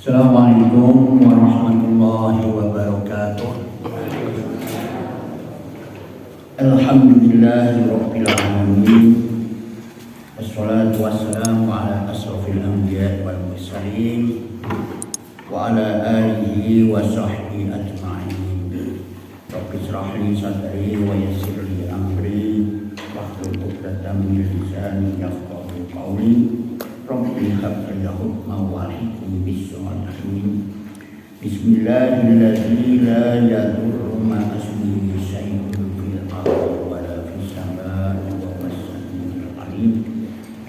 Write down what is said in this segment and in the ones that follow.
Assalamualaikum warahmatullahi wabarakatuh. Alhamdulillahirabbil alamin. Wassalatu wassalamu ala asrofil anbiya'i wal mursalin wa ala alihi wa sahbihi ajma'in. Rabbi shrah li sadri wa yassir li amri wahlul 'uqdatam min lisani yafqahu qawli. Rabbi habli hukman wa alhiqni bis-sholihin. Bismillahirrahmanirrahim. La yadurru ma ismihi syai'un fil ardi wa la fis samaa'i wa huwas samiul 'aliim.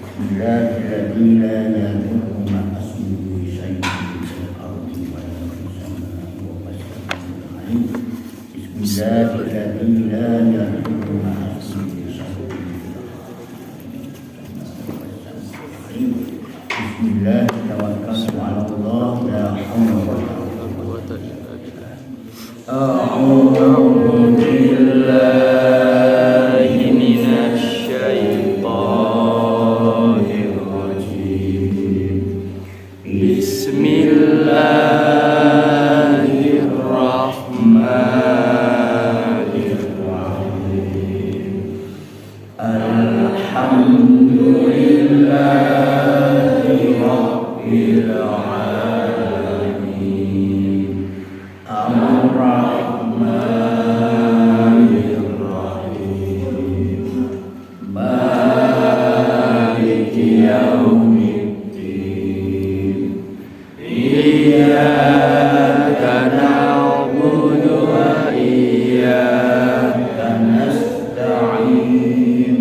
Bismillahirrahmanirrahim. La yadurru ma ismihi syai'un fil ardi wa la fis samaa'i wa huwas samiul 'aliim. Bismillahirrahmanirrahim. La yadurru ma ismihi syai'un fil ardi wa la fis samaa'i. Bismillah, tawakkaltu 'ala Allah, la haula wa la quwwata illa billah. A'udzu billahi minasy syaithanir rajim. Bismillahirrahmanirrahim. Alhamdulillah Rabbil alamin. Ar-Rahmanir Rahim. Maliki yaumiddin. Iyyaka na'budu wa iyyaka nasta'in.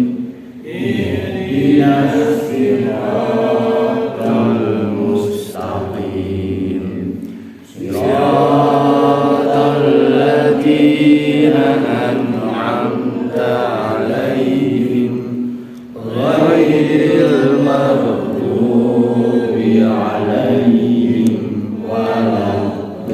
Ihdinas siratal mustaqim. Siratal ladzina an'amta 'alaihim ghairil maghdubi 'alaihim waladdallin.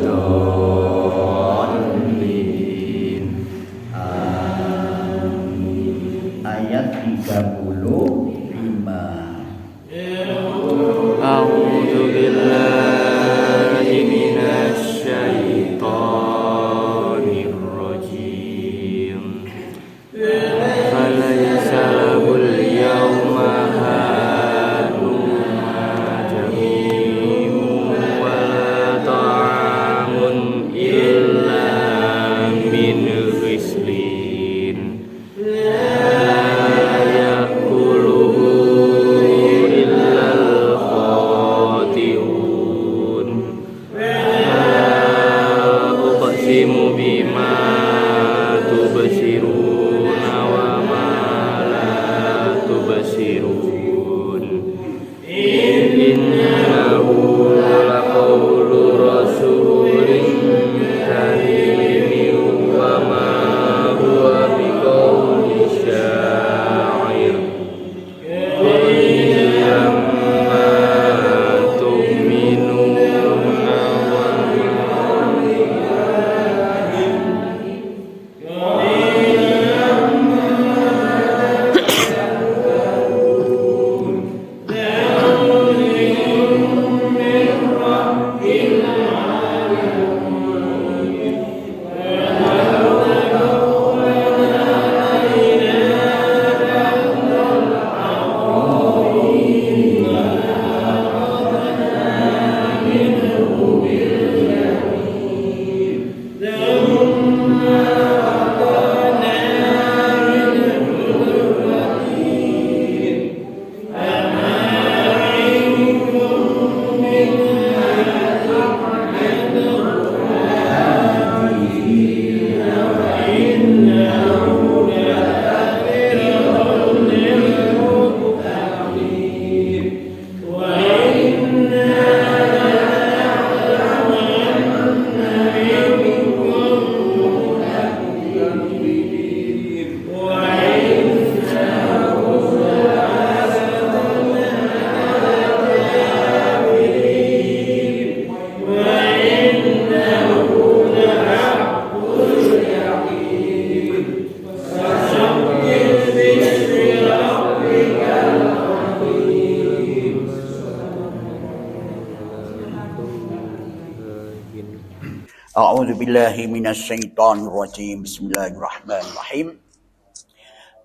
A'udzubillahi minasyaitonirrajim. Bismillahirrahmanirrahim.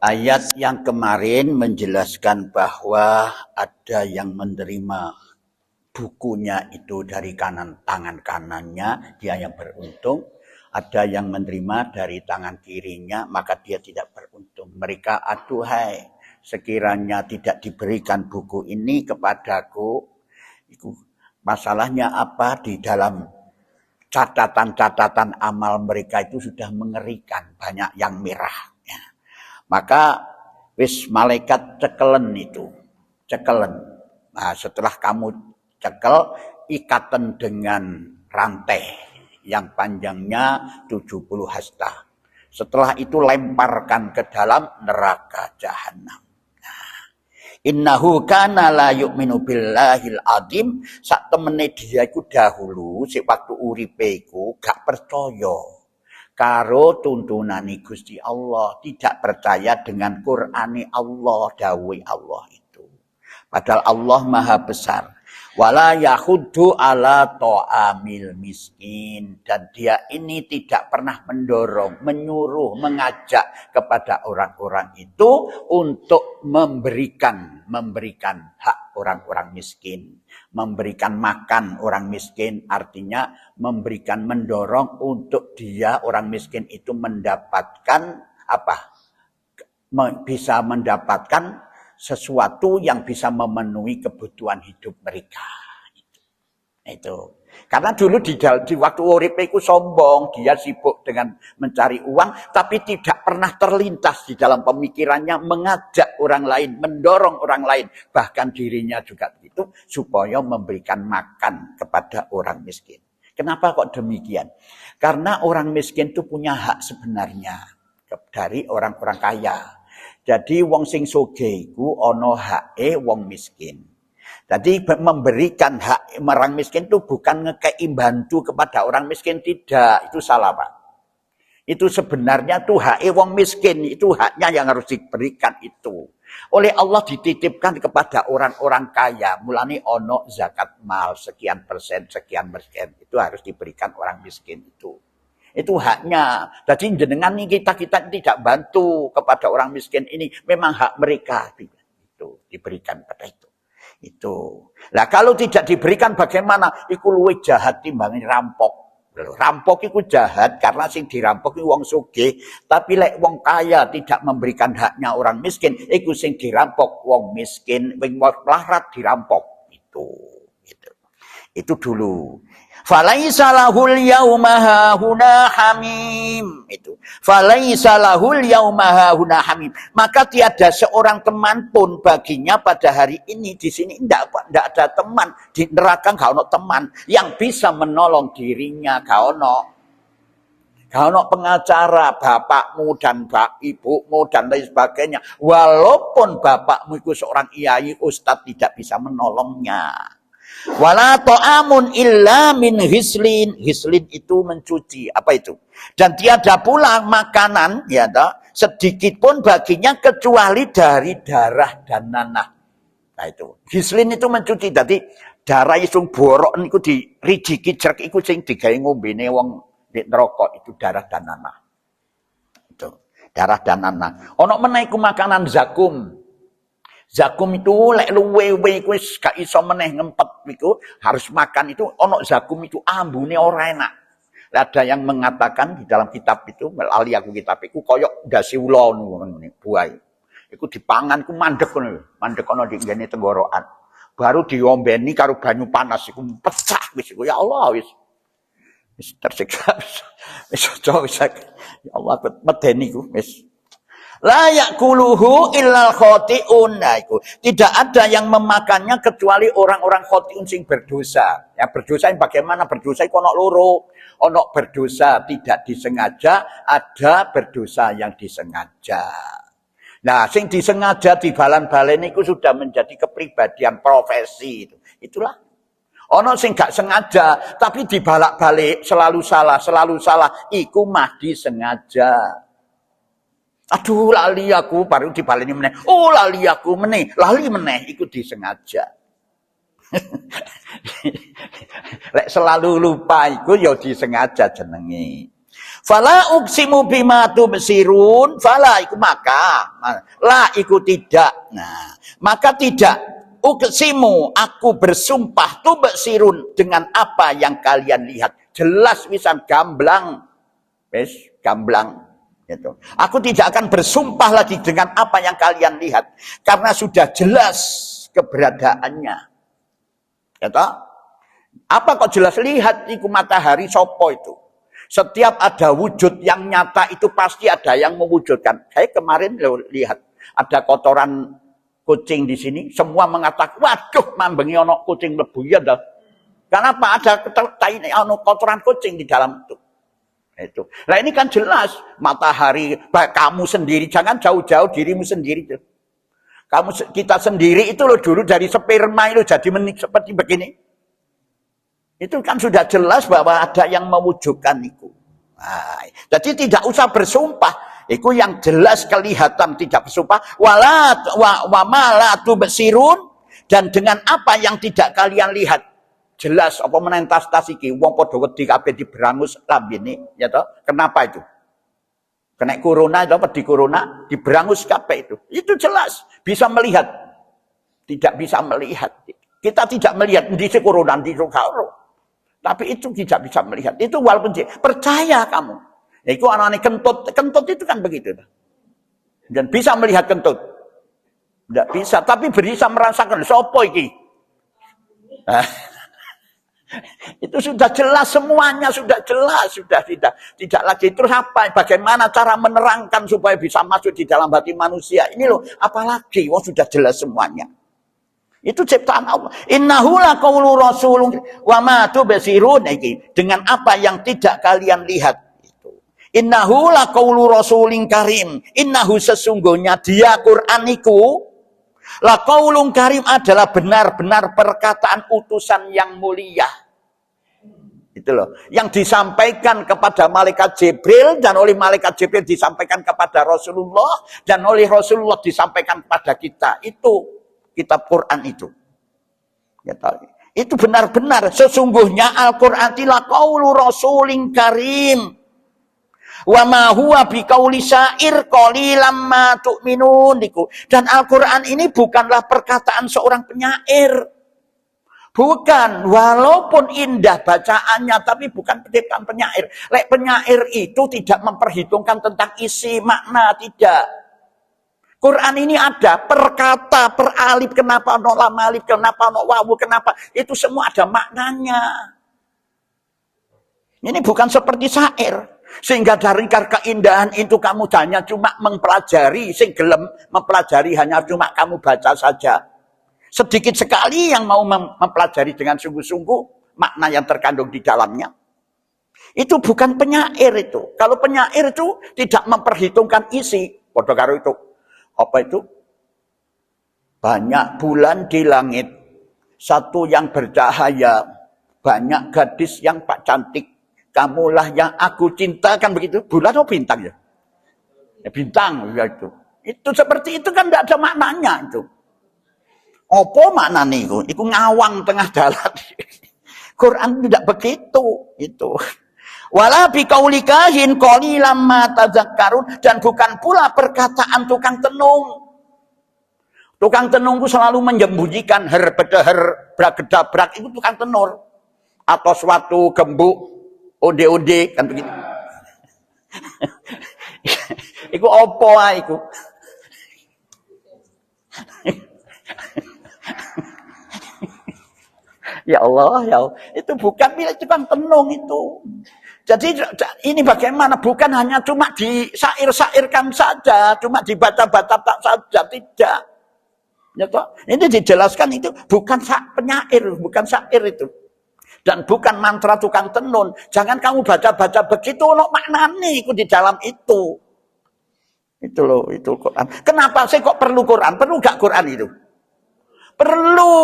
Ayat yang kemarin menjelaskan bahwa ada yang menerima bukunya itu dari tangan kanannya, dia yang beruntung. Ada yang menerima dari tangan kirinya, maka dia tidak beruntung. Mereka, aduhai, sekiranya tidak diberikan buku ini kepadaku, masalahnya apa? Di dalam catatan-catatan amal mereka itu sudah mengerikan, banyak yang merah. Ya. Maka wis malaikat cekelen itu, cekelen. Nah, setelah kamu cekel, ikatan dengan rantai yang panjangnya 70 hasta. Setelah itu lemparkan ke dalam neraka jahanam. Innahu kana la yu'minu billahil azim. Sak temene dia iku dahulu sik waktu uripe iku gak percaya karo tuntunane Gusti Allah, tidak percaya dengan Qur'ane Allah, dawuhe Allah itu. Padahal Allah Maha Besar. Wala yahuddu ala ta'amil miskin, dan dia ini tidak pernah mendorong, menyuruh, mengajak kepada orang-orang itu untuk memberikan hak orang-orang miskin, memberikan makan orang miskin, artinya memberikan, mendorong untuk dia orang miskin itu mendapatkan apa? Bisa mendapatkan sesuatu yang bisa memenuhi kebutuhan hidup mereka. Itu. Karena dulu di waktu urip iku sombong, dia sibuk dengan mencari uang, tapi tidak pernah terlintas di dalam pemikirannya mengajak orang lain, mendorong orang lain, bahkan dirinya juga begitu, supaya memberikan makan kepada orang miskin. Kenapa kok demikian? Karena orang miskin itu punya hak sebenarnya dari orang-orang kaya. Jadi wong sing sugih iku ana hake wong miskin. Jadi memberikan hak orang miskin itu bukan ngekei bantu kepada orang miskin, tidak. Itu salah, Pak. Itu sebenarnya tuh hake wong miskin, itu haknya yang harus diberikan itu. Oleh Allah dititipkan kepada orang-orang kaya. Mulane ono zakat mal sekian persen, itu harus diberikan orang miskin itu. Itu haknya. Jadi jenengan ini kita tidak bantu kepada orang miskin ini, memang hak mereka itu diberikan pada itu. Lah kalau tidak diberikan bagaimana? Iku luwih jahat timbang rampok. Rampok iku jahat karena sing dirampok iku wong sugih, tapi lek wong kaya tidak memberikan haknya orang miskin, iku sing dirampok wong miskin, wong melarat dirampok. Itu dulu. Falaisa lahul yauma hahuna hamim. Itu. Falaisa lahul yauma hahuna hamim. Maka tiada seorang teman pun baginya pada hari ini di sini tidak ada teman, di neraka enggak ono teman yang bisa menolong dirinya, enggak ono pengacara, bapakmu dan ibumu dan lain sebagainya. Walaupun bapakmu itu seorang kiai, ustadz, tidak bisa menolongnya. Wala ta'amun illa min hislin. Hislin itu mencuci. Apa itu? Dan tiada pula makanan, ya toh, sedikit pun baginya kecuali dari darah dan nanah. Nah itu. Hislin itu mencuci. Jadi darah isung borok niku dirijiki jerk iku sing digawe ngombene wong di neraka, itu darah dan nanah. Itu. Darah dan nanah. Ono meneh iku makanan zakum. Zakum itu lek luwe iku wis gak iso meneh ngempet iku, harus makan itu ono zakum itu ambune ora enak. Ada yang mengatakan di dalam kitab itu, lali aku kitab iku koyok ndase ula ngene buah. Iku dipangan ku mandek ono di ngene tenggorokan. Baru diombeni karo banyu panas iku pecah wis iku, ya Allah wis tersiksa. Wis ya Allah medeni iku wis. La yakuluhu illal khoti'un. Nah, itu. Tidak ada yang memakannya kecuali orang-orang khoti'un sing berdosa. Ya berdosa yang bagaimana? Berdosa itu ono loro. Ono berdosa tidak disengaja, ada berdosa yang disengaja. Nah, sing disengaja di balan-balen itu sudah menjadi kepribadian profesi itu. Itulah. Ono sing gak sengaja, tapi dibalak-balik selalu salah. Iku mah disengaja. Aduh lali aku baru dibaleni meneh. Oh lali aku meneh, lali meneh iku disengaja. Lek selalu lupa iku ya disengaja jenenge. Fala uqsimu bima tubsirun, fala iku maka, la iku tidak. Nah, maka tidak uqsimu aku bersumpah tubsirun dengan apa yang kalian lihat. Jelas wisan gamblang. Wis gamblang gitu. Aku tidak akan bersumpah lagi dengan apa yang kalian lihat karena sudah jelas keberadaannya. Gitu. Apa kok jelas? Lihat iku matahari sopo itu. Setiap ada wujud yang nyata itu pasti ada yang mewujudkan. Saya kemarin lihat ada kotoran kucing di sini, semua mengatakan, waduh, mambengi ono kucing lebu ya dah. Kenapa ada kotoran kucing di dalam itu? Itu. Nah ini kan jelas matahari, kamu sendiri, jangan jauh-jauh dirimu sendiri tuh. Kita sendiri itu loh dulu dari sperma itu jadi menik seperti begini. Itu kan sudah jelas bahwa ada yang mewujudkan itu. Nah, jadi tidak usah bersumpah. Itu yang jelas kelihatan tidak bersumpah. Wa ma la tubsirun, dan dengan apa yang tidak kalian lihat. Jelas apa menentas tas iki wong padha wedi kabeh diberangus lambene ya toh. Kenapa itu? Kena corona itu apa di corona diberangus kabeh itu. Itu jelas bisa melihat. Tidak bisa melihat. Kita tidak melihat di corona di karo. Tapi itu tidak bisa melihat. Itu walaupun percaya kamu. Itu anak-anak kentut. Kentut itu kan begitu. Dan bisa melihat kentut. Tidak bisa. Tapi bisa merasakan. Sopo iki. Itu sudah jelas. Semuanya sudah jelas. Sudah tidak lagi. Terus apa? Bagaimana cara menerangkan supaya bisa masuk di dalam hati manusia. Ini loh. Apalagi. Wah sudah jelas semuanya. Itu ciptaan Allah. Innahu laqaulu rasulun wa ma tubsirun iki. Dengan apa yang tidak kalian lihat itu. Innahu laqaulu rasulin karim. Innahu sesungguhnya dia Quran iku laqaulun karim adalah benar-benar perkataan utusan yang mulia. Itu loh. Yang disampaikan kepada malaikat Jibril dan oleh malaikat Jibril disampaikan kepada Rasulullah dan oleh Rasulullah disampaikan kepada kita. Itu kitab Quran itu. Itu benar-benar sesungguhnya Al-Qur'an ila qaulu rasulin karim. Wa ma huwa biqauli syair qalilam ma tu'minun. Dan Al-Qur'an ini bukanlah perkataan seorang penyair. Bukan, walaupun indah bacaannya tapi bukan perkataan penyair. Lek penyair itu tidak memperhitungkan tentang isi makna, tidak. Quran ini ada perkata, per alif, kenapa no lam alif, kenapa no wawu, kenapa. Itu semua ada maknanya. Ini bukan seperti syair. Sehingga dari keindahan itu kamu hanya cuma mempelajari, sing gelem mempelajari hanya cuma kamu baca saja. Sedikit sekali yang mau mempelajari dengan sungguh-sungguh makna yang terkandung di dalamnya. Itu bukan penyair itu. Kalau penyair itu tidak memperhitungkan isi. Padha karo itu. Apa itu? Banyak bulan di langit, satu yang bercahaya, banyak gadis yang cantik, kamulah yang aku cintakan, begitu. Bulan atau bintang ya? Bintang ya itu. Itu seperti itu kan tidak ada maknanya itu. Apa maknanya itu? Itu ngawang tengah jalan. Quran tidak begitu itu. Wala biqauli kahin qalilam ma tadzakkarun, dan bukan pula perkataan tukang tenung. Tukang tenung itu selalu menyembunyikan her-bedeher, brak-gedabrak, itu tukang tenur. Atau suatu gembuk, ode-ode, kan begitu. Iku apa iku? Ya Allah, ya Allah. Itu bukan milik tukang tenung itu. Jadi ini bagaimana? Bukan hanya cuma disair-sairkan saja, cuma dibaca-baca tak saja, tidak. Ya toh? Ini dijelaskan itu bukan penyair, bukan syair itu. Dan bukan mantra tukang tenun. Jangan kamu baca-baca begitu, no maknanya itu di dalam itu. Itu loh, itu Quran. Kenapa sih kok perlu Quran? Perlu gak Quran itu? Perlu.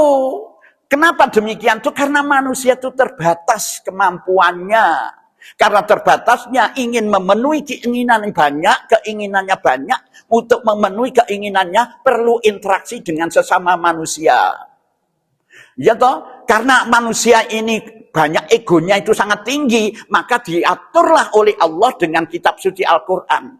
Kenapa demikian? Itu karena manusia itu terbatas kemampuannya. Karena terbatasnya ingin memenuhi keinginan banyak, keinginannya banyak. Untuk memenuhi keinginannya perlu interaksi dengan sesama manusia. Ya toh, karena manusia ini banyak egonya itu sangat tinggi, maka diaturlah oleh Allah dengan kitab suci Al-Quran.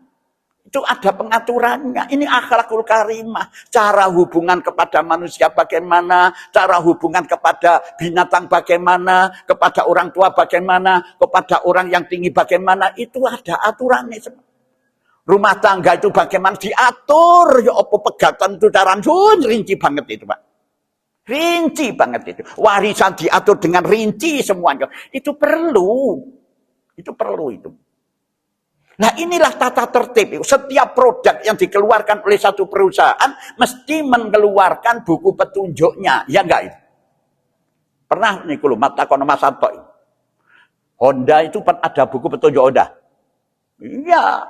Itu ada pengaturannya. Ini akhlakul karimah. Cara hubungan kepada manusia bagaimana, cara hubungan kepada binatang bagaimana, kepada orang tua bagaimana, kepada orang yang tinggi bagaimana, itu ada aturannya. Rumah tangga itu bagaimana diatur, ya apa pegatan itu cara rinci banget itu, Pak. Rinci banget itu. Warisan diatur dengan rinci semuanya. Itu perlu. Itu perlu itu. Nah inilah tata tertib. Setiap produk yang dikeluarkan oleh satu perusahaan mesti mengeluarkan buku petunjuknya. Ya enggak itu? Pernah nih kalau mata kono Mas Anto. Honda itu ada buku petunjuk Honda. Iya.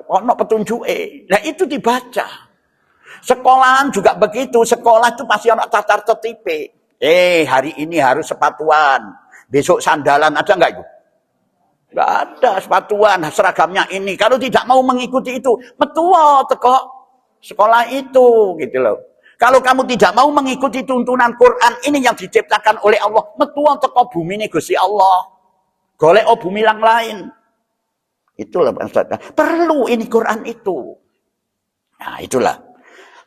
Ono petunjuk Nah itu dibaca. Sekolahan juga begitu. Sekolah itu pasti ada tata tertib. Hari ini harus sepatuan. Besok sandalan. Ada enggak itu? Enggak ada sepatuan. Seragamnya ini. Kalau tidak mau mengikuti itu. Metua teko sekolah itu. Gitu loh. Kalau kamu tidak mau mengikuti tuntunan Quran. Ini yang diciptakan oleh Allah. Metua teko bumi ini Gusti Allah. Golek bumi yang lain. Itulah. Perlu ini Quran itu. Nah itulah.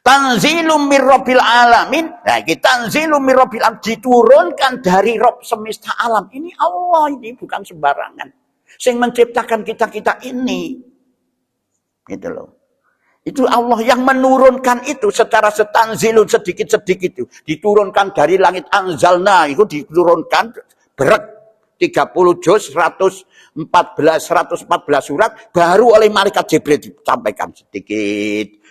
Tanzilum mir rabbil alamin. Nah, tanzilum mir rabbil alamin diturunkan dari Rabb semesta alam. Ini Allah, ini bukan sembarangan. Sing menciptakan kita-kita ini. Gitu loh. Itu Allah yang menurunkan itu secara setanzilun sedikit-sedikit itu. Diturunkan dari langit anzalna, itu diturunkan berat 30 juz 114 surat baru oleh malaikat Jibril disampaikan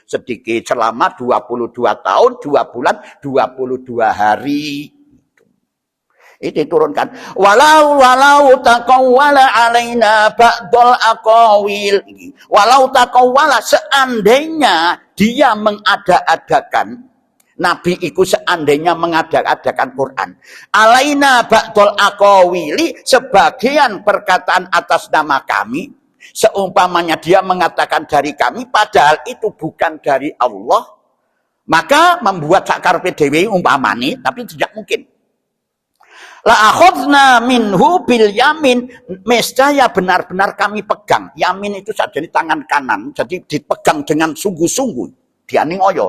sedikit selama 22 tahun, 2 bulan, 22 hari. Itu diturunkan. Walau taqawwala alaina ba'dul aqawil. Walau taqawwala seandainya dia mengada-adakan Nabi itu seandainya mengada-adakan Quran. Alaina ba'dul aqawili sebagian perkataan atas nama kami. Seumpamanya dia mengatakan dari kami, padahal itu bukan dari Allah, maka membuat sakar PDW umpamani, tapi tidak mungkin. La akhadna minhu bil yamin, mescaya benar-benar kami pegang. Yamin itu saja di tangan kanan, jadi dipegang dengan sungguh-sungguh. Dia ningoyo.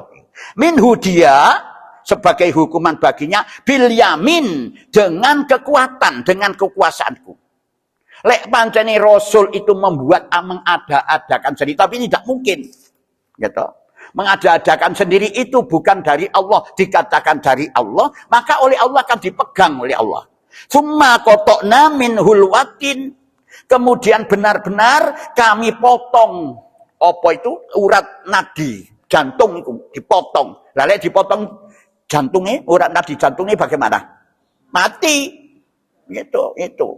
Minhu dia sebagai hukuman baginya bil yamin dengan kekuatan, dengan kekuasaanku. Lek pancene Rasul itu membuat mengada-adakan sendiri, tapi tidak mungkin. Gitu. Mengada-adakan sendiri itu bukan dari Allah, dikatakan dari Allah, maka oleh Allah akan dipegang oleh Allah. Summa qata'na minhul watin. Kemudian benar-benar kami potong apa itu urat nadi, jantung itu dipotong. Lalu dipotong jantungnya, urat nadi jantungnya bagaimana? Mati. Gitu, itu.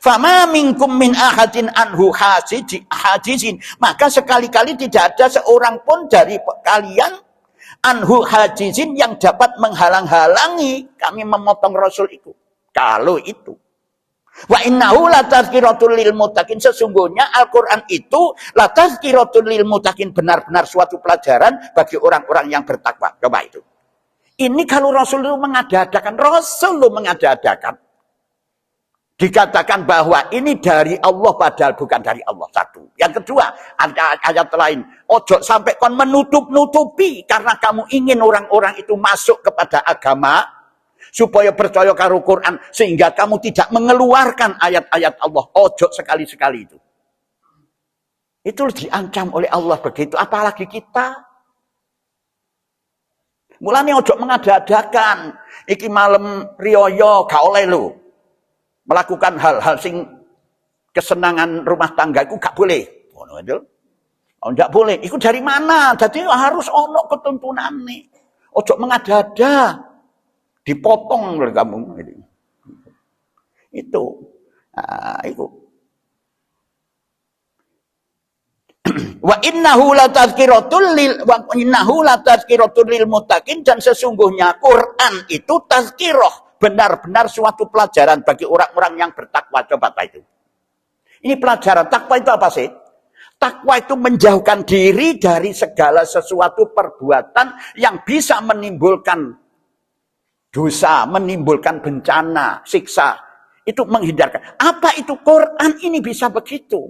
Fama minkum min ahadin anhu hajizin. Maka sekali-kali tidak ada seorang pun dari kalian anhu hajizin yang dapat menghalang-halangi kami memotong Rasul itu. Kalau itu. Wa innahu latazkiratul lil muttaqin. Sesungguhnya Al-Quran itu latazkiratul lil muttaqin, benar-benar suatu pelajaran bagi orang-orang yang bertakwa. Coba itu. Ini kalau Rasul itu mengada-adakan. Rasul itu mengada-adakan. Dikatakan bahwa ini dari Allah padahal bukan dari Allah. Satu. Yang kedua, ada ayat lain. Ojo sampai kon menutup-nutupi karena kamu ingin orang-orang itu masuk kepada agama supaya percaya karo Quran sehingga kamu tidak mengeluarkan ayat-ayat Allah. Ojo sekali-sekali itu. Itu diancam oleh Allah begitu. Apalagi kita. Mulanya ojo mengada-adakan. Iki malam rioyo gak oleh lo. Melakukan hal-hal sing kesenangan rumah tangga itu gak boleh. Oh, enggak boleh. Itu dari mana? Jadi harus ono ketuntunan nih. Ojo mengada-ada. Dipotong oleh kamu. Itu. Nah, itu. Wa innahu latazkiratul lil muttaqin, dan sesungguhnya Quran itu tazkirah. Benar-benar suatu pelajaran bagi orang-orang yang bertakwa. Coba itu. Ini pelajaran. Takwa itu apa sih? Takwa itu menjauhkan diri dari segala sesuatu perbuatan yang bisa menimbulkan dosa, menimbulkan bencana, siksa. Itu menghindarkan. Apa itu? Quran ini bisa begitu.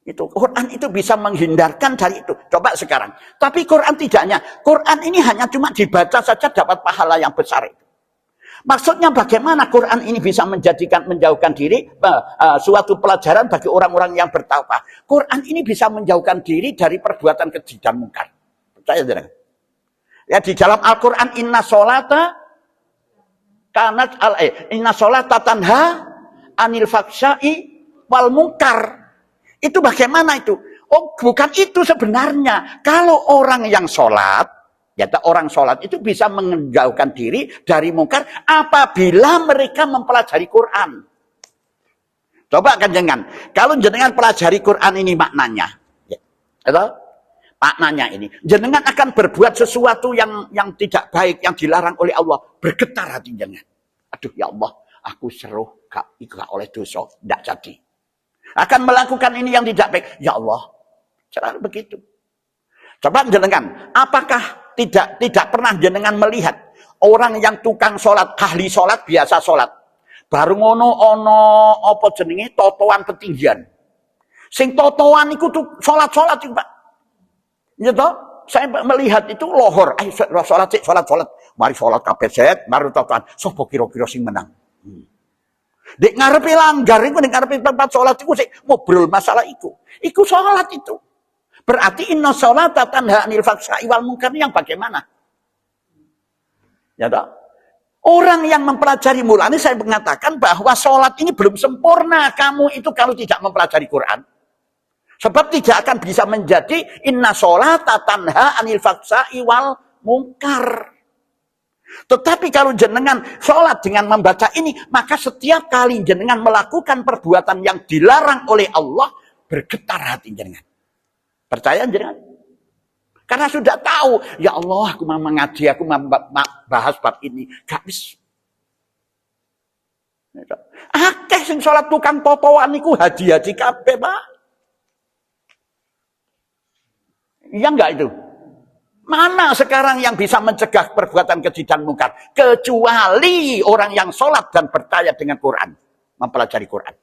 Itu Quran itu bisa menghindarkan dari itu. Coba sekarang. Tapi Quran tidak hanya. Quran ini hanya cuma dibaca saja dapat pahala yang besar itu. Maksudnya bagaimana Quran ini bisa menjauhkan diri suatu pelajaran bagi orang-orang yang bertakwa. Quran ini bisa menjauhkan diri dari perbuatan keji dan mungkar. Percaya tidak? Ya di dalam Al-Quran inna sholata inna sholata tanha anil faksya'i wal mungkar. Itu bagaimana itu? Oh, bukan itu sebenarnya. Kalau orang yang sholat, ya orang sholat itu bisa menjauhkan diri dari mungkar apabila mereka mempelajari Quran. Coba kan jenengan, kalau jenengan pelajari Quran ini maknanya, ya, maknanya ini, jenengan akan berbuat sesuatu yang tidak baik, yang dilarang oleh Allah, bergetar hati jenengan. Aduh ya Allah, aku seruh gak oleh dosa, tidak jadi. Akan melakukan ini yang tidak baik. Ya Allah, selalu begitu. Coba jenengan, apakah tidak pernah jenengan melihat orang yang tukang sholat, ahli sholat, biasa sholat, baru ngono ono apa jenenge totoan ketinggian. Sing totoan itu tuh sholat itu Pak. Ya toh, saya melihat itu lohor. Ayo sholat. Mari sholat kapeset, baru totoan. Sopo kira-kira sing menang. Dek ngarepe langgar iku, dek ngarepe tempat sholat iku sik ngobrol masalah iku. Iku sholat itu. Berarti inna sholata tanha anil faksya'i wal munkar yang bagaimana? Ya toh? Orang yang mempelajari mulanya saya mengatakan bahwa sholat ini belum sempurna kamu itu kalau tidak mempelajari Quran. Sebab tidak akan bisa menjadi inna sholata tanha anil faksya'i wal munkar. Tetapi kalau jenengan sholat dengan membaca ini, maka setiap kali jenengan melakukan perbuatan yang dilarang oleh Allah, bergetar hati jenengan. Percaya jenengan? Karena sudah tahu, ya Allah, aku mau mengaji, aku mau bahas bab ini. Gak bisa. Akeh sing sholat tukang totoan iku haji-haji kabeh, Pak. Iya enggak itu? Mana sekarang yang bisa mencegah perbuatan keji dan mungkar? Kecuali orang yang sholat dan percaya dengan Quran. Mempelajari Quran.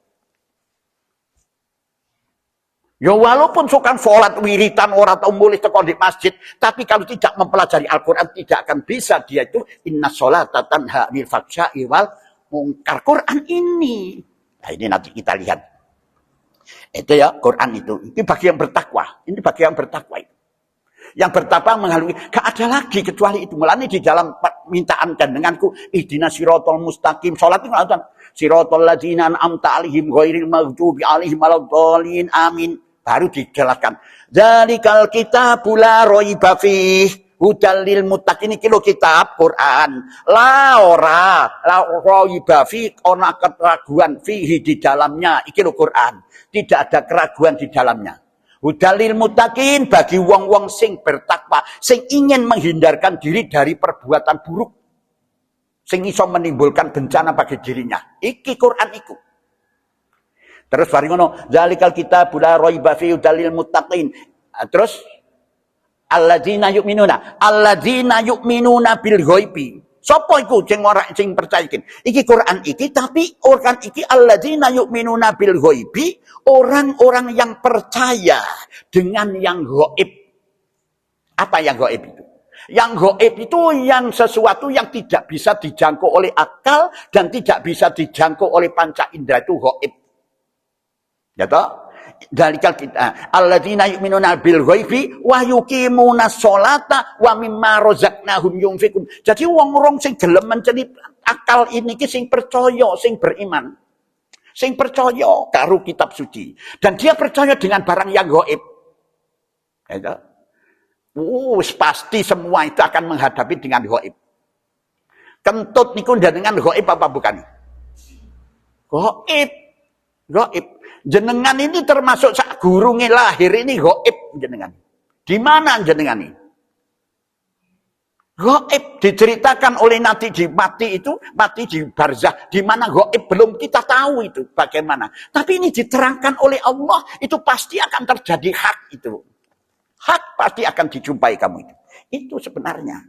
Ya walaupun suka sholat wiritan orang atau mulih tekon di masjid. Tapi kalau tidak mempelajari Al-Quran tidak akan bisa. Dia itu inna sholata tanha anil faksya'i wal mungkar. Quran ini. Nah ini nanti kita lihat. Itu ya Quran itu. Ini bagi yang bertakwa. Ini bagi yang bertakwa itu. Yang bertakwa menghalui, gak ada lagi kecuali itu. Mulanya di dalam permintaan denganku, ihdina sirotol mustaqim. Sholat itu melakukan sirotol ladzina an'amta alaihim ghairil maghdubi alaihim waladdallin amin. Baru dijelaskan. Dzalikal kitabul la raiba fihi hudal lil muttaqin. Iki lho kitab Quran. La raiba fihi ana keraguan fihi di dalamnya. Iki lho Quran. Tidak ada keraguan di dalamnya. Hudalil mutakin bagi wong-wong sing bertakwa, sing ingin menghindarkan diri dari perbuatan buruk, sing iso menimbulkan bencana bagi dirinya. Iki Quran iku. Terus bari ngono, zalikal kitabul la raiba fihi hudalil muttaqin. Terus alladzina yu'minuna bil ghaibi. Sapa iku sing percaya iki? Iki Quran iki, tapi Quran iki alladzina yu'minuna bil ghaibi, orang-orang yang percaya dengan yang gaib. Apa yang gaib itu? Yang gaib itu yang sesuatu yang tidak bisa dijangkau oleh akal dan tidak bisa dijangkau oleh panca indera, itu gaib. Ya toh? Dalikal kita alladzina yu'minuna bil ghaibi wa yuqimunas sholata wa mimma razaqnahum yunfikun. Jadi wong-wong sing gelem menceni akal ini ki sing percaya, sing beriman. Sing percaya karo kitab suci dan dia percaya dengan barang yang gaib. Ya. Pasti semua itu akan menghadapi dengan gaib. Kentut niku dengan gaib apa bukan? Gaib. Gaib. Jenengan ini termasuk sak gurunge lahir ini gaib jenengan. Di mana jenengan ini? Gaib diceritakan oleh Nabi mati di barzah, di mana gaib belum kita tahu itu bagaimana. Tapi ini diterangkan oleh Allah, itu pasti akan terjadi hak itu. Hak pasti akan dijumpai kamu itu. Itu sebenarnya.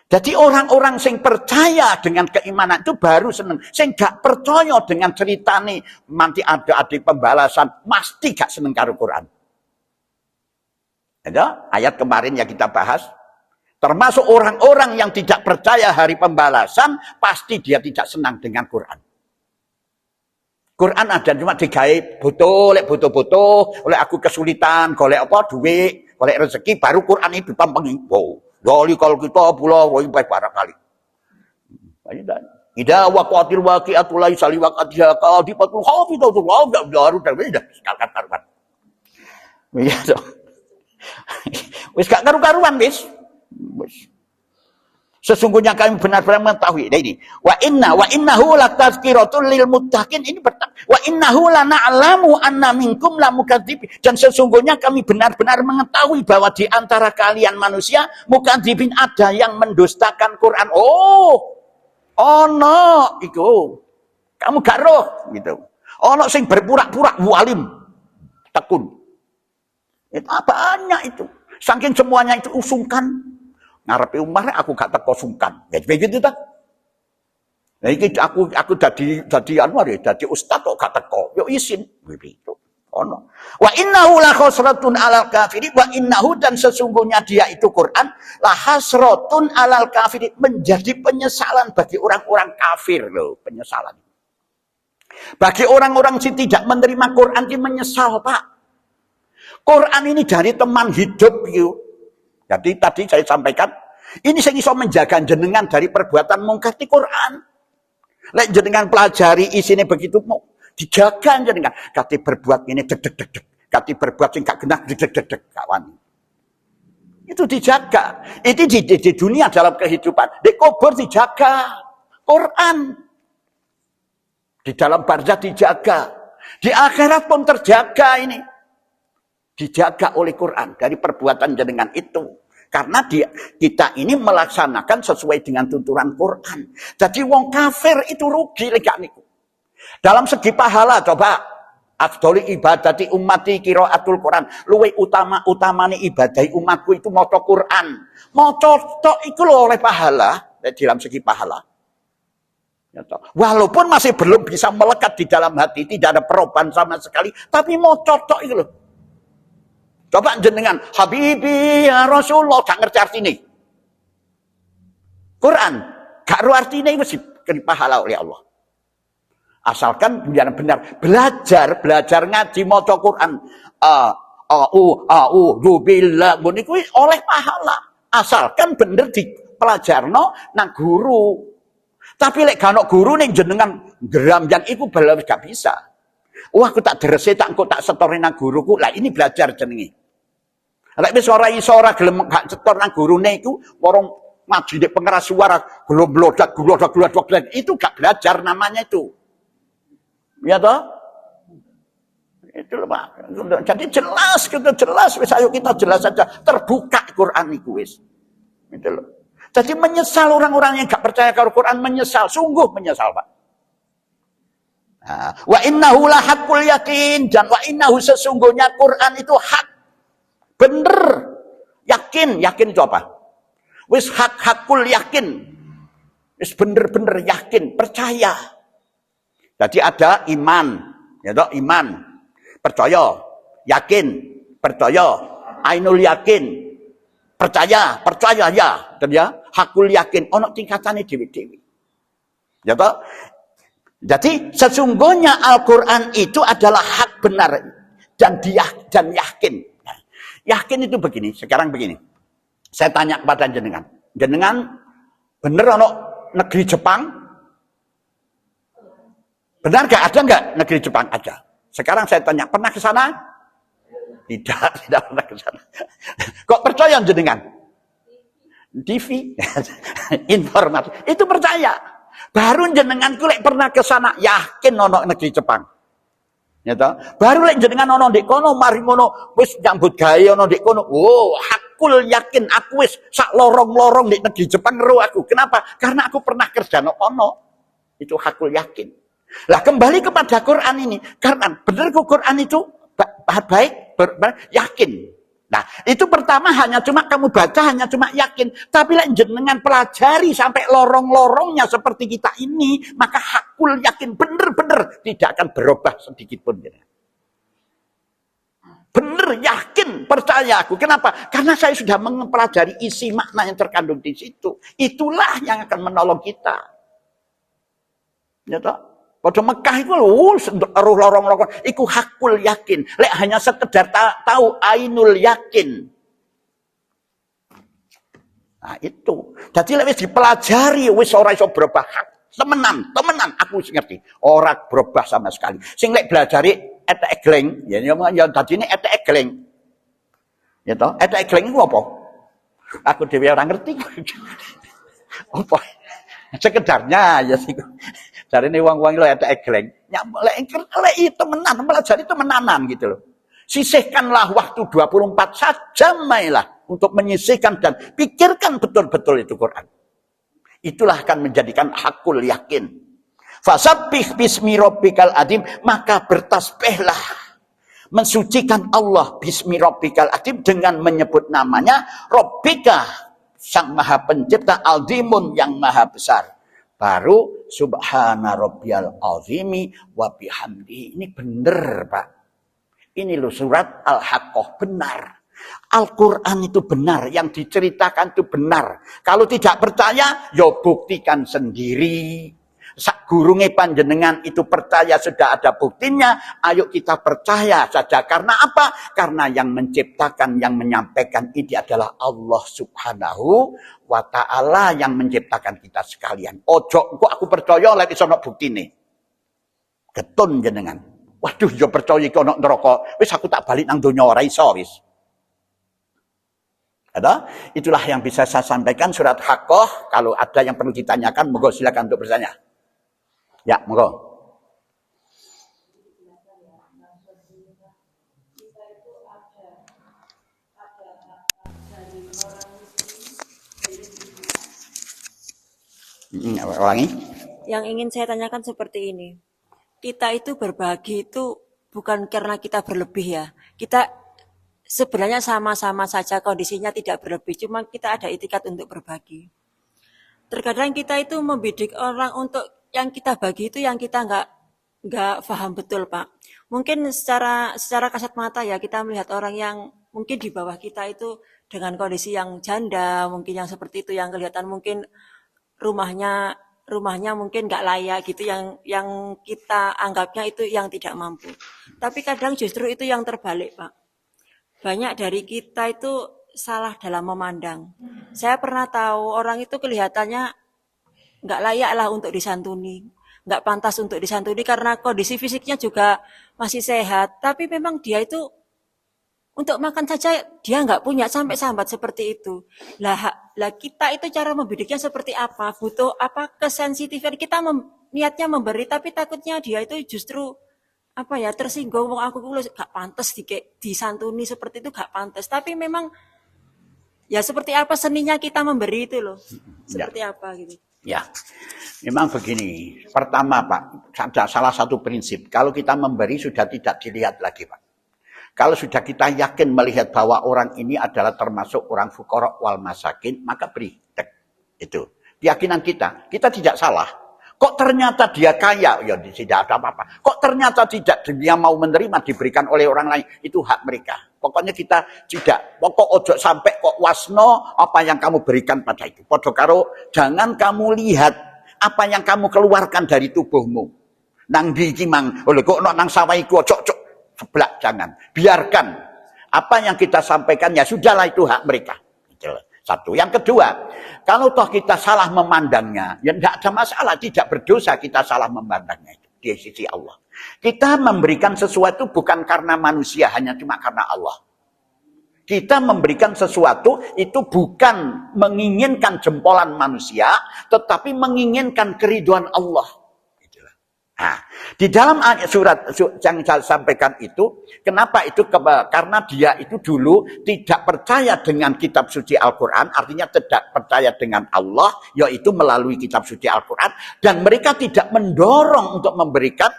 Jadi orang-orang sing percaya dengan keimanan itu baru seneng. Sing gak percaya dengan cerita nih, nanti ada pembalasan, pasti gak seneng karo Quran. Ada ayat kemarin yang kita bahas, termasuk orang-orang yang tidak percaya hari pembalasan, pasti dia tidak senang dengan Quran. Quran ada cuma digawe butuh, oleh aku kesulitan, golek apa duit, golek rezeki, baru Quran itu tampengi. Wow. Jadi kalau kita pula baik barangkali. Ida waqatil waqi'atu laisa li waqatiha qadipatul khafidatu wa daru dah sekalian karuan. Iya dong. Wis gak karu-karuan wis. Sesungguhnya kami benar-benar mengetahui. Nah ini, wa innahu latazkiratun lil muttaqin, ini wa innahu lana'lamu anna minkum lamukadzibin, dan sesungguhnya kami benar-benar mengetahui bahwa di antara kalian manusia mukadzibin, ada yang mendustakan Quran. Oh, ono iku. Kamu gak roh gitu. Ono sing berpura-pura walim tekun. Itu banyak itu. Saking semuanya itu usungkan. Ngarepe Umar aku gak teko sungkan. Ya begitu ta. Nah iki aku dadi anu ya, dadi ustaz kok gak teko. Yo izin begitu. Ono. Wa innahu la khosratun alal kafirin, wa innahu, dan sesungguhnya dia itu Quran la hasratun alal kafirin, menjadi penyesalan bagi orang-orang kafir loh, penyesalan. Bagi orang-orang yang tidak menerima Quran ini menyesal, Pak. Quran ini dari teman hidup yuk. Jadi tadi saya sampaikan, ini saya iso menjaga jenengan dari perbuatan mungkar di Quran. Lek jenengan pelajari isinya begitu, mau dijaga jenengan. Kati berbuat ini deg. Kati berbuat sing gak genah deg kawan. Itu dijaga. Itu di dunia dalam kehidupan. Di kubur dijaga. Quran. Di dalam barzah dijaga. Di akhirat pun terjaga ini. Dijaga oleh Quran dari perbuatan jenengan itu. Karena kita ini melaksanakan sesuai dengan tuntunan Quran. Jadi wong kafir itu rugi legak niku. Dalam segi pahala coba, afdholi ibadati ummati qiraatul Quran. Luwih utamane ibadahi umatku itu maca Quran. Maca tok iku lho oleh pahala dalam segi pahala. Walaupun masih belum bisa melekat di dalam hati, tidak ada perubahan sama sekali, tapi maca tok iku lho. Coba jenengan, Habibi ya Rasulullah, gak ngerti artinya. Quran, gak ru artinya mesti pahala oleh Allah. Asalkan benar-benar belajar ngaji maca Quran. Billah, niku oleh pahala. Asalkan bener dipelajarno nang guru. Tapi lek gak ono guru ning jenengan geramjan iku belum gak bisa. Wah, aku tak derese tak setorin nang guruku. Lah ini belajar jenenge. Lek wis ora iso ora gelem gak cetor nang gurune iku, warung ngaji nek pengeras suara globlodak itu gak belajar namanya itu. Ya toh? Itu lho, Pak. Jadi jelas wis ayo kita jelas saja, terbuka Quran iku wis. Itu lho. Jadi menyesal orang-orang yang gak percaya kalau Quran, menyesal, sungguh menyesal, Pak. Nah, wa innahu la haqqul yakin, dan wa innahu, sesungguhnya Quran itu hak. Bener, yakin itu apa? Wis hakul yakin, wis bener yakin, percaya. Jadi ada iman, ya toh, iman, percaya, yakin, percaya, ainul yakin, percaya ya, dan ya hakul yakin, ono tingkatane dewi. Ya toh. Jadi sesungguhnya Al-Quran itu adalah hak benar dan yakin. Yakin itu begini, sekarang begini. Saya tanya kepada jenengan. Jenengan bener ono negeri Jepang? Benar gak? Ada gak negeri Jepang? Ada. Sekarang saya tanya, pernah ke sana? Tidak pernah ke sana. Kok percaya jenengan? TV. Informasi. Itu percaya. Baru jenengan kulek pernah ke sana, yakin ono negeri Jepang. Ya toh? Baru lek jenengan ono ndek kono, mari ngono wis nyambut gawe ono ndek kono. Oh, hakul yakin aku wis sak lorong-lorong ndek negeri Jepang ro aku. Kenapa? Karena aku pernah kerja no kono. Itu hakul yakin. Lah kembali kepada Quran ini, karena benar Quran itu baik, yakin. Nah, itu pertama hanya cuma kamu baca, hanya cuma yakin. Tapi lek jenengan pelajari sampai lorong-lorongnya seperti kita ini, maka hakul yakin bener-bener tidak akan berubah sedikit pun. Bener, yakin, percaya aku. Kenapa? Karena saya sudah mempelajari isi makna yang terkandung di situ. Itulah yang akan menolong kita. Ya toh? Pada Mekah itu roh lorong-lorong, itu hakul yakin. Lek hanya sekedar tahu ainul yakin. Nah itu. Jadi lek wis dipelajari wis ora iso berubah. Temenan aku ngerti. Ora berubah sama sekali. Sing lek belajari etek egleng, ya dadine etek egleng. Ya toh, etek egleng itu apa? Aku dhewe ora ngerti. Apa? Sekedarnya ya sih. Jarine wong-wong lho etek egleng. Lek itu temenan, pelajari itu menanan gitu loh. Sisihkanlah waktu 24 jam mainlah untuk menyisihkan dan pikirkan betul-betul itu Quran. Itulah akan menjadikan hakul yakin. Fasabbih bismi rabbikal adzim, maka bertasbihlah, mensucikan Allah bismi rabbikal adzim dengan menyebut namanya Rabbika, sang maha pencipta, alzimun yang maha besar. Baru subhana rabbiyal azimi wa bihamdihi. Ini benar, Pak. Ini loh surat Al-Haqqah, benar. Al-Quran itu benar, yang diceritakan itu benar. Kalau tidak percaya, ya buktikan sendiri. Sak gurunge panjenengan itu percaya sudah ada buktinya, ayo kita percaya saja. Karena apa? Karena yang menciptakan, yang menyampaikan ini adalah Allah Subhanahu wa ta'ala yang menciptakan kita sekalian. Ojo kok aku percaya lek iso ono buktine. Getun jenengan. Waduh, yo percaya iki ono neraka. Wis aku tak balik nang donya ora iso wis. Ada? Itulah yang bisa saya sampaikan surat Haqqah. Kalau ada yang perlu ditanyakan, monggo silakan untuk bertanya. Ya, monggo. Ulangi. Yang ingin saya tanyakan seperti ini. Kita itu berbagi itu bukan karena kita berlebih ya. Kita sebenarnya sama-sama saja kondisinya tidak berlebih. Cuma kita ada itikat untuk berbagi. Terkadang kita itu membidik orang untuk yang kita bagi itu yang kita nggak paham betul, Pak. Mungkin secara kasat mata ya kita melihat orang yang mungkin di bawah kita itu dengan kondisi yang janda, mungkin yang seperti itu, yang kelihatan mungkin rumahnya mungkin nggak layak gitu, yang kita anggapnya itu yang tidak mampu. Tapi kadang justru itu yang terbalik, Pak. Banyak dari kita itu salah dalam memandang. Saya pernah tahu orang itu kelihatannya nggak layak lah untuk disantuni, nggak pantas untuk disantuni karena kondisi fisiknya juga masih sehat. Tapi memang dia itu untuk makan saja dia nggak punya, sampai sambat seperti itu. Lah kita itu cara membidiknya seperti apa? Butuh apa kesensitifan? Kita niatnya memberi, tapi takutnya dia itu justru apa ya, tersinggung. Wong aku gak pantas disantuni seperti itu, gak pantas. Tapi memang ya seperti apa seninya kita memberi itu loh. Seperti apa gitu. Ya, memang begini. Pertama, Pak, ada salah satu prinsip. Kalau kita memberi sudah tidak dilihat lagi, Pak. Kalau sudah kita yakin melihat bahwa orang ini adalah termasuk orang fuqara wal masakin, maka beri. Itu keyakinan kita. Kita tidak salah. Kok ternyata dia kaya? Ya tidak ada apa-apa. Kok ternyata tidak dia mau menerima diberikan oleh orang lain? Itu hak mereka. Pokoknya kita tidak. Pokok ojo sampai kok wasno apa yang kamu berikan pada itu. Podo karo jangan kamu lihat apa yang kamu keluarkan dari tubuhmu. Nang di kimang, oleh kok nang sawaiku ojo sebelah, jangan. Biarkan apa yang kita sampaikan ya sudahlah, itu hak mereka. Satu. Yang kedua, kalau toh kita salah memandangnya, ya tidak ada masalah, tidak berdosa kita salah memandangnya itu di sisi Allah. Kita memberikan sesuatu bukan karena manusia, hanya cuma karena Allah. Kita memberikan sesuatu itu bukan menginginkan jempolan manusia, tetapi menginginkan keridhaan Allah. Nah, di dalam surat yang saya sampaikan itu, kenapa itu? Karena dia itu dulu tidak percaya dengan kitab suci Al-Quran, artinya tidak percaya dengan Allah, yaitu melalui kitab suci Al-Quran, dan mereka tidak mendorong untuk memberikan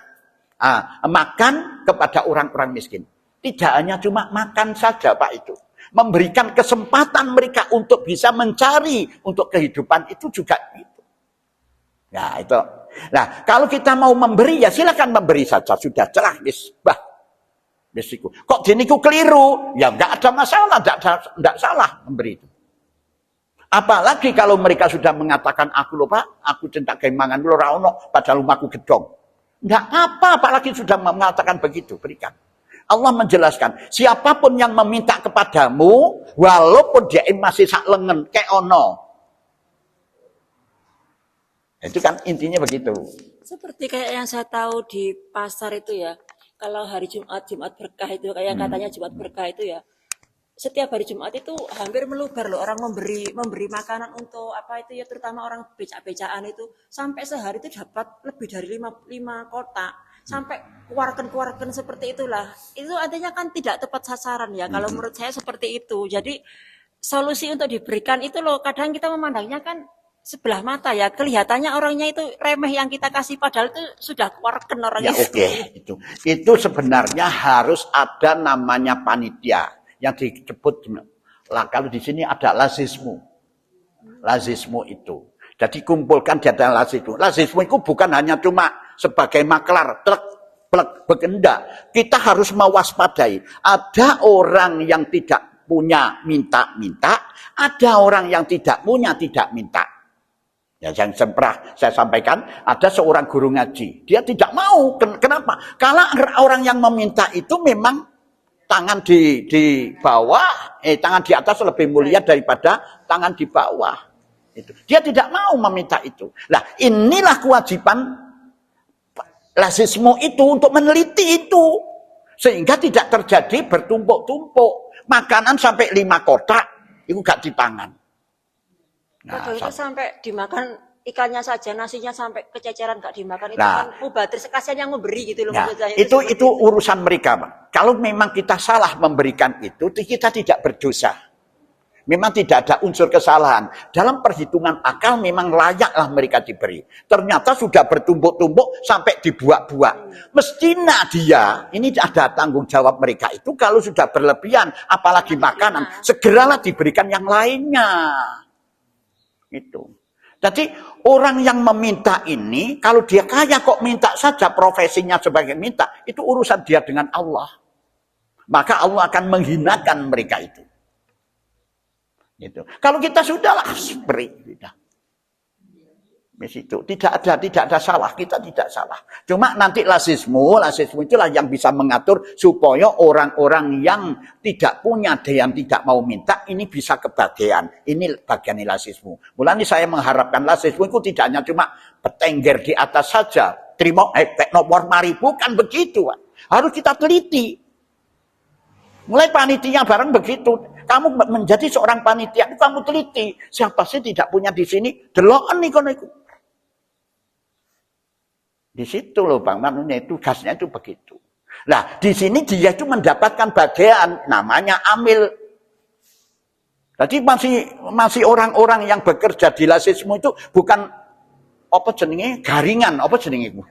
makan kepada orang-orang miskin. Tidak hanya cuma makan saja, Pak, itu. memberikan kesempatan mereka untuk bisa mencari untuk kehidupan itu juga itu. Ya itu. Nah, kalau kita mau memberi ya silakan memberi saja, sudah cerah misbah. Besiku. Kok diniku keliru? Ya enggak ada masalah, enggak salah memberi itu. Apalagi kalau mereka sudah mengatakan aku lupa, aku cinta kemangan lu ra ono padahal rumahku gedong. Enggak apa, apalagi sudah mengatakan begitu, berikan. Allah menjelaskan, siapapun yang meminta kepadamu walaupun dia masih sak lengen kayak ono. Itu kan intinya begitu. Seperti kayak yang saya tahu di pasar itu ya, kalau hari Jumat berkah itu kayak katanya Jumat berkah itu ya, setiap hari Jumat itu hampir meluber loh orang memberi makanan untuk apa itu ya, terutama orang becak-becaan itu sampai sehari itu dapat lebih dari 5 kotak sampai keluarkan seperti itulah. Itu artinya kan tidak tepat sasaran ya, kalau menurut saya seperti itu. Jadi solusi untuk diberikan itu loh, kadang kita memandangnya kan sebelah mata ya, kelihatannya orangnya itu remeh yang kita kasih padahal itu sudah keluarkan orang ya, itu. Itu sebenarnya harus ada namanya panitia yang disebut lah, kalau di sini ada lazismu itu. Jadi kumpulkan di ada lazismu. Lazismu itu bukan hanya cuma sebagai maklar plek bekendak. Kita harus mewaspadai. Ada orang yang tidak punya minta, ada orang yang tidak punya tidak minta. Ya, yang pernah saya sampaikan, ada seorang guru ngaji. Dia tidak mau. Kenapa? Karena orang yang meminta itu memang tangan di bawah, tangan di atas lebih mulia daripada tangan di bawah. Itu. Dia tidak mau meminta itu. Nah, inilah kewajiban lazismu itu untuk meneliti itu. Sehingga tidak terjadi bertumpuk-tumpuk. Makanan sampai 5 kotak, itu gak dipangan. Nah, itu sampai dimakan ikannya saja, nasinya sampai kececeran gak dimakan, itu kan mubadir sekasian yang memberi gitu loh. Nah, itu urusan mereka, Pak. Kalau memang kita salah memberikan itu, kita tidak berdosa. Memang tidak ada unsur kesalahan. Dalam perhitungan akal memang layaklah mereka diberi. Ternyata sudah bertumpuk-tumpuk sampai dibuak-buak. Mestinya dia, ini ada tanggung jawab mereka itu kalau sudah berlebihan, apalagi makanan, segeralah diberikan yang lainnya. Itu. Jadi orang yang meminta ini, kalau dia kaya kok minta saja, profesinya sebagai minta, itu urusan dia dengan Allah. Maka Allah akan menghinakan mereka itu. Gitu. Kalau kita sudahlah beri, itu tidak ada salah, kita tidak salah. Cuma nanti lazismu itulah yang bisa mengatur supaya orang-orang yang tidak punya dan tidak mau minta ini bisa kebagian. Ini bagian lazismu. Mulanya saya mengharapkan lazismu itu tidak hanya cuma petengger di atas saja. Terima nomor mari, bukan begitu. Harus kita teliti. Mulai panitia bareng begitu. Kamu menjadi seorang panitia, kamu teliti. Siapa sih tidak punya di sini? Deloken nih kono iku. Di situ loh Bang, namanya tugasnya itu begitu. Nah, di sini dia itu mendapatkan bagian namanya amil. Jadi masih orang-orang yang bekerja di lazismu itu bukan apa jenenge garingan, apa jenenge iku?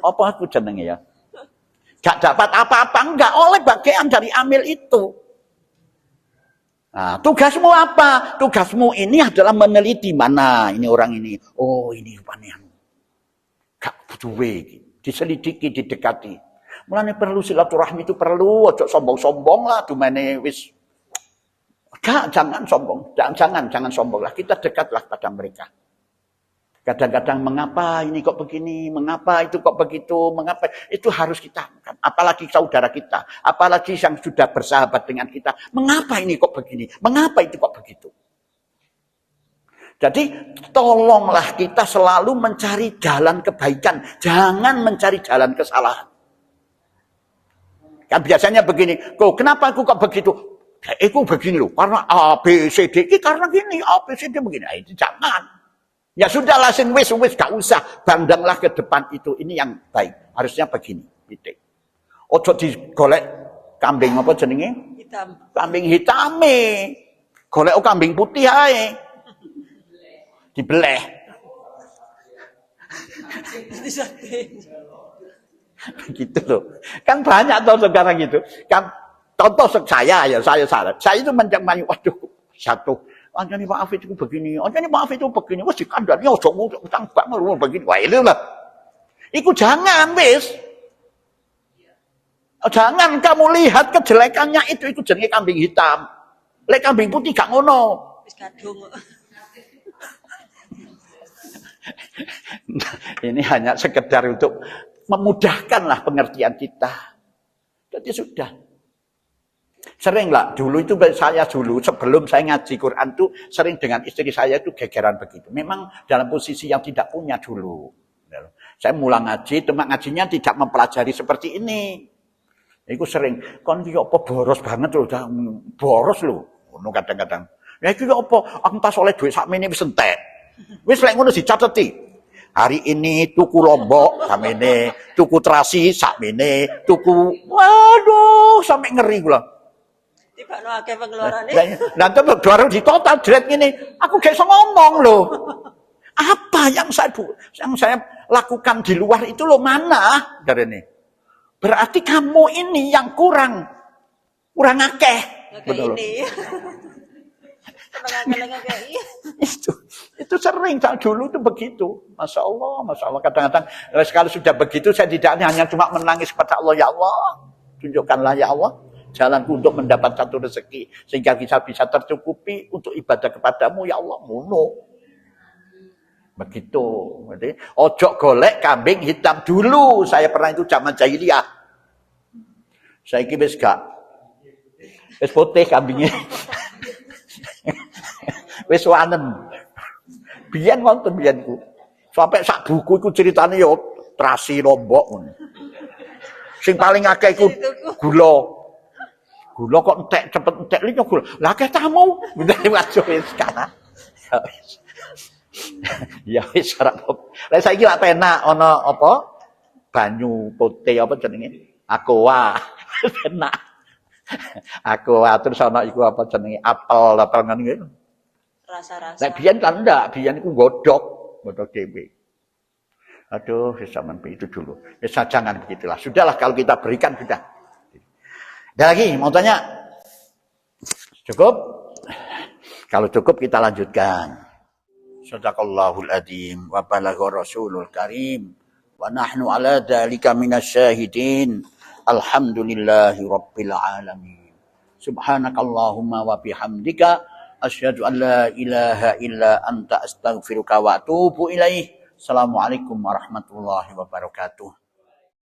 Apa aku jenenge ya? Gak dapat apa-apa, enggak, oleh bagian dari amil itu. Nah, tugasmu apa? Tugasmu ini adalah meneliti mana ini orang ini. Oh, ini rupanya. Gak duwe, diselidiki, didekati. Mulane perlu silaturahmi itu perlu, ojo sombong-sombong lah, dumene wis. Gak, jangan sombong, jangan sombong lah. Kita dekatlah pada mereka. Kadang-kadang mengapa ini kok begini, mengapa itu kok begitu, mengapa itu harus kita, apalagi saudara kita, apalagi yang sudah bersahabat dengan kita, mengapa ini kok begini, mengapa itu kok begitu. Jadi tolonglah kita selalu mencari jalan kebaikan, jangan mencari jalan kesalahan. Kan biasanya begini, kok kenapa aku kok begitu? Aku begini loh, karena A, B, C, D, karena gini, A, B, C, D begini. Nah, itu jangan. Ya sudahlah, wis gak usah, pandanglah ke depan itu, ini yang baik. Harusnya begini, titik. Ojo digolek kambing apa jenenge? Hitam. Kambing hitame. Golek kambing putih ae. Dibeleh. Begitu loh. Kan banyak toh sekarang gitu. Kan contoh saya itu mencemari, waduh, satu, anjani Pak Hafid itu begini, anjani Pak Hafid itu begini, wes dikandani ojo utang bak begini, wah itu lah. Iku jangan wis. Jangan kamu lihat kejelekannya itu jenenge kambing hitam. Lek kambing putih gak ngono. Wis kadung. Ini hanya sekedar untuk memudahkanlah pengertian kita. Jadi sudah. Sering lah, dulu itu saya sebelum saya ngaji Quran tuh sering dengan istri saya itu gegeran begitu. Memang dalam posisi yang tidak punya dulu. Saya mulang ngaji, cuma ngajinya tidak mempelajari seperti ini. Itu sering, kon iki apa boros banget lho, boros lho. Ngono kadang-kadang. Ya iki apa, aku tas oleh duit sakmene wis entek. Wis lek ngono dicateti. Hari ini tuku lombok sakmene, tuku terasi sakmene, tuku waduh sampai ngeri kula. Tibakno akeh pengeluarane. Nanti baru di total dread gini, aku gak iso ngomong loh. Apa yang saya lakukan di luar itu loh mana dari ini? Berarti kamu ini yang kurang akeh. Betul. Itu sering dulu itu begitu. Masya Allah. Kadang-kadang sekali sudah begitu saya tidak hanya cuma menangis kepada Allah, ya Allah, tunjukkanlah ya Allah jalanku untuk mendapat satu rezeki sehingga bisa tercukupi untuk ibadah kepadamu ya Allah. Ngono. Begitu. Jadi ojo golek kambing hitam dulu. Saya pernah itu zaman jahiliyah. Saya wis gak. Wis putih kambingnya. Wis wanen. Biyen wonten biyenku. Sampai sak buku iku ceritane yo terasi lombok ngono. Sing paling akeh iku gula. Gula kok entek cepet entek li gula. Lah akeh tamu. Bener waduh wis kana. Ya wis ora apa. Lah saiki lak penak ana apa? Banyu putih apa jenenge? Aqua. Penak. Aqua terus ana iku apa jenenge? Apel ngono iki. Rasa-rasa. Nek biyen kan ndak, biyen iku godhog dhewe. Aduh, zaman itu dulu. Ya jangan begitulah. Sudahlah kalau kita berikan sudah. Ada lagi mau tanya? Cukup? Kalau cukup kita lanjutkan. Shadaqallahul adzim wa balagha rasulul karim wa nahnu ala dzalika minasyahidin. Alhamdulillahi rabbil alamin. Subhanakallahumma wa bihamdika asyhadu an la ilaha illa anta astaghfiruka wa atubu ilaih. Assalamualaikum warahmatullahi wabarakatuh.